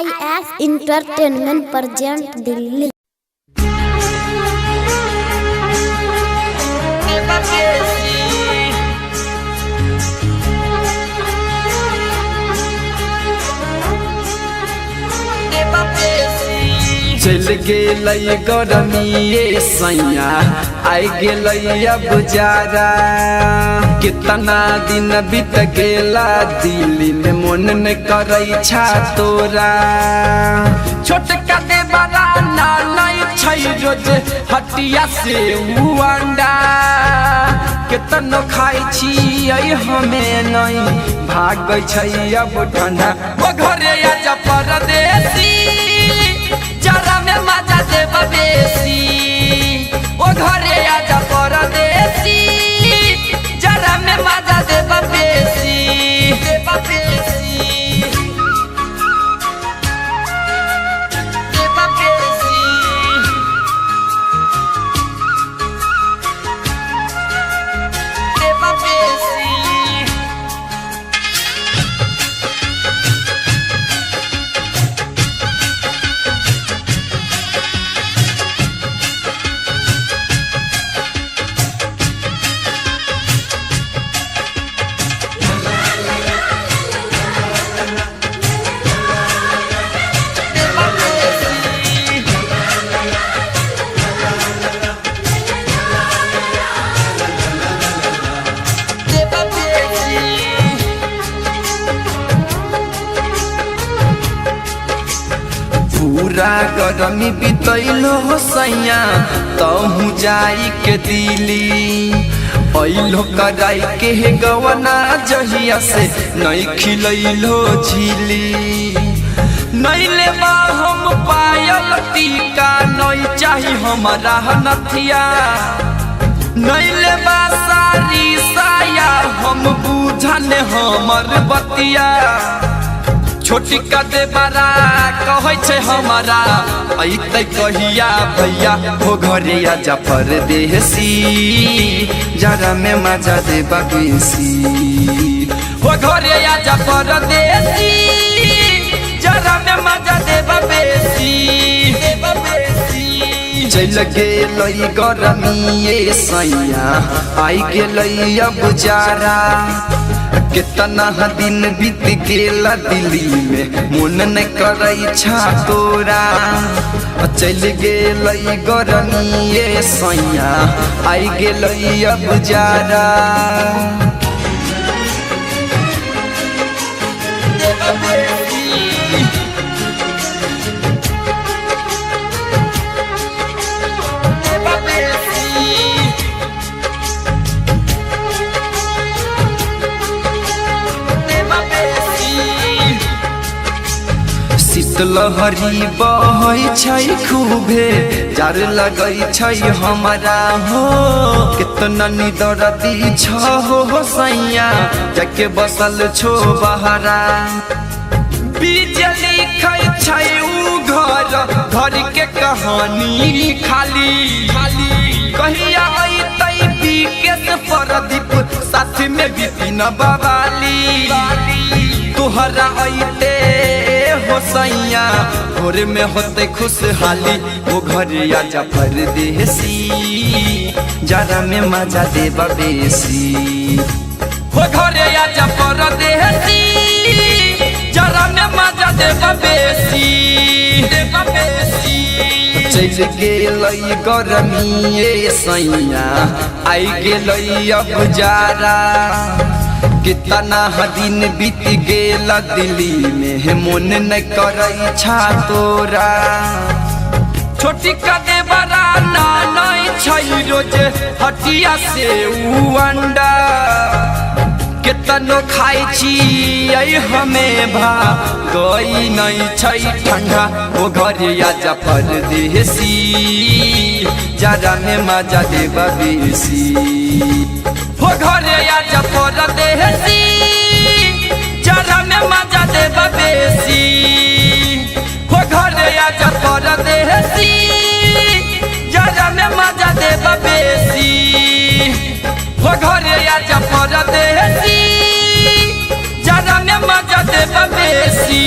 IX Entertainment present Delhi। चल गेलै गरमिए सैया आई गेलै अब जारा कितना दिन बीत गेला दिल्ली में मन न करै छा तोरा छोटका दे बड़ा ना नहीं छै रोज हटिया से अंडा केतनो खाइ छी हमें नहीं भागै छै अब ठंडा ओ घरे आजा परदेसी जरा में मजा देब बेसी ओ घरे आजा परदेसी जरा में मजा देब बेसी देब बेसी देब बेसी देब बेसी पूरा गरमी बितैलो हो सैया तहु जाई के दिली ऐलो कराई के गवना जहिया से नहीं खिलैलो झिली नहीं लेबा हम पायल टीका नहीं चाही हमारा नथिया नहीं लेबा सारी साया हम बुझने हमर बतिया छोटी का दे बड़ा कहै छै हमारा ऐते कहिया भैया हो घरे आजा परदेसी जरा में मजा दे बेसी हो घरे आजा परदेसी जरा में मजा दे बेसी चल गेलै गरमिए सैया आई गेलै अब जारा कितना दिन बीत गेला दिल्ली में मन न करै छा तोरा चल गेलै गरमिए सैया आई गेलै अब जारा शीतलहरी बहै छै खूबे जार लगै छै हमारा हो कितना निदरदी छ हो सैया जाके बसल छो बहरा बिजली खै छै उ घर के कहानी खाली कहिया अइतै विकेश प्रदीप साथ में बिपिन बवाली तोहरा अइते हो सैया भोर में होते खुशहाली वो घरे आजा परदेसी जरा में मजा दे बेसी वो घरे आजा परदेसी जरा में मजा दे बेसी चल गेलै गरमिए सैया आई गेलै अब जारा कितना दिन बीत गेला दिल्ली में मन न करै छा तोरा छोटी का दे बड़ा ना नहीं छै रोज हटिया से अंडा केतनो खाइ छी हमें गई नहीं छै ठंडा ओ घरे आजा परदेसी जरा में मजा दे बेसी हो घरे आजा परदेसी जरा में मजा दे बेसी हो घरे आजा परदेसी जरा में मजा दे बेसी हो घरे आजा परदेसी जरा में मजा दे बेसी।